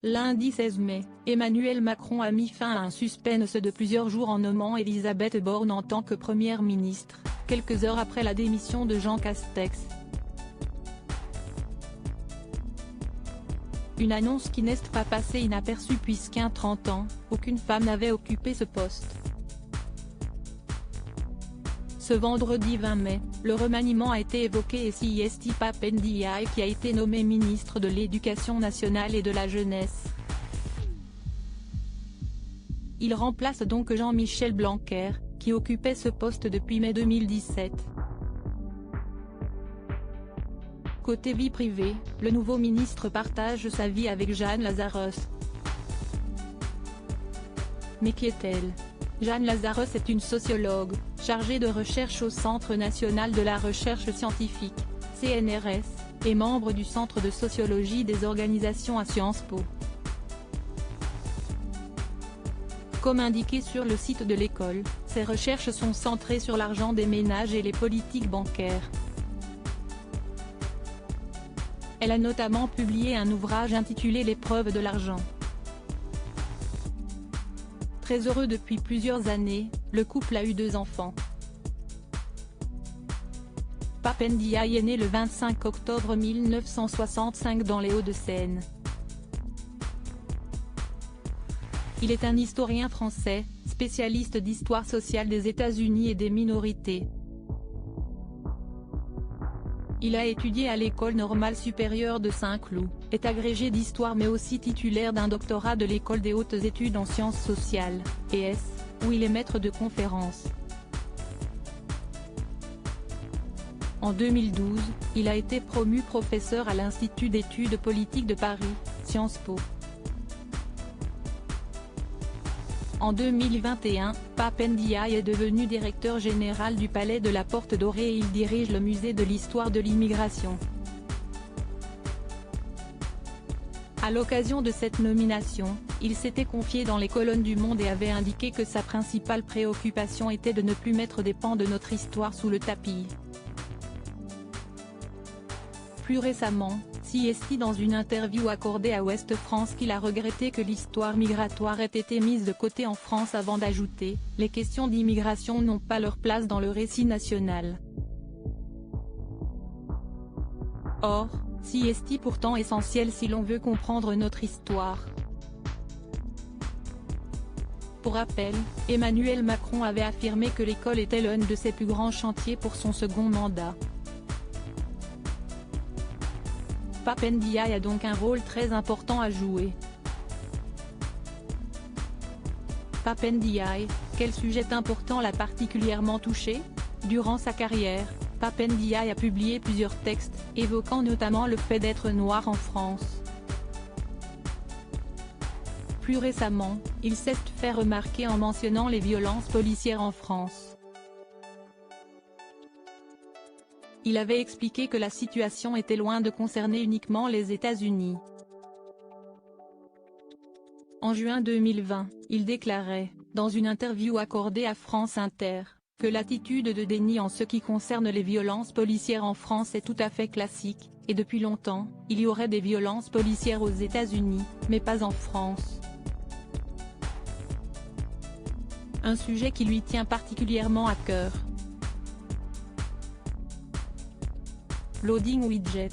Lundi 16 mai, Emmanuel Macron a mis fin à un suspense de plusieurs jours en nommant Elisabeth Borne en tant que première ministre, quelques heures après la démission de Jean Castex. Une annonce qui n'est pas passée inaperçue puisqu'à 30 ans, aucune femme n'avait occupé ce poste. Ce vendredi 20 mai, le remaniement a été évoqué et c'est Pape Ndiaye qui a été nommé ministre de l'Éducation nationale et de la jeunesse. Il remplace donc Jean-Michel Blanquer, qui occupait ce poste depuis mai 2017. Côté vie privée, le nouveau ministre partage sa vie avec Jeanne Lazarus. Mais qui est-elle ? Jeanne Lazarus est une sociologue, chargée de recherche au Centre national de la recherche scientifique, CNRS, et membre du Centre de sociologie des organisations à Sciences Po. Comme indiqué sur le site de l'école, ses recherches sont centrées sur l'argent des ménages et les politiques bancaires. Elle a notamment publié un ouvrage intitulé L'épreuve de l'argent. Très heureux depuis plusieurs années, le couple a eu 2 enfants. Pape Ndiaye est né le 25 octobre 1965 dans les Hauts-de-Seine. Il est un historien français, spécialiste d'histoire sociale des États-Unis et des minorités. Il a étudié à l'École normale supérieure de Saint-Cloud, est agrégé d'histoire mais aussi titulaire d'un doctorat de l'École des hautes études en sciences sociales, ES, où il est maître de conférences. En 2012, il a été promu professeur à l'Institut d'études politiques de Paris, Sciences Po. En 2021, Pape Ndiaye est devenu directeur général du Palais de la Porte Dorée et il dirige le musée de l'histoire de l'immigration. À l'occasion de cette nomination, il s'était confié dans les colonnes du Monde et avait indiqué que sa principale préoccupation était de ne plus mettre des pans de notre histoire sous le tapis. Plus récemment, c'est dans une interview accordée à Ouest France qu'il a regretté que l'histoire migratoire ait été mise de côté en France avant d'ajouter « Les questions d'immigration n'ont pas leur place dans le récit national ». Or, c'est pourtant essentiel si l'on veut comprendre notre histoire. Pour rappel, Emmanuel Macron avait affirmé que l'école était l'un de ses plus grands chantiers pour son second mandat. Pape Ndiaye a donc un rôle très important à jouer. Pape Ndiaye, quel sujet important l'a particulièrement touché ? Durant sa carrière, Pape Ndiaye a publié plusieurs textes, évoquant notamment le fait d'être noir en France. Plus récemment, il s'est fait remarquer en mentionnant les violences policières en France. Il avait expliqué que la situation était loin de concerner uniquement les États-Unis. En juin 2020, il déclarait, dans une interview accordée à France Inter, que l'attitude de déni en ce qui concerne les violences policières en France est tout à fait classique, et depuis longtemps, il y aurait des violences policières aux États-Unis, mais pas en France. Un sujet qui lui tient particulièrement à cœur. Loading Widget.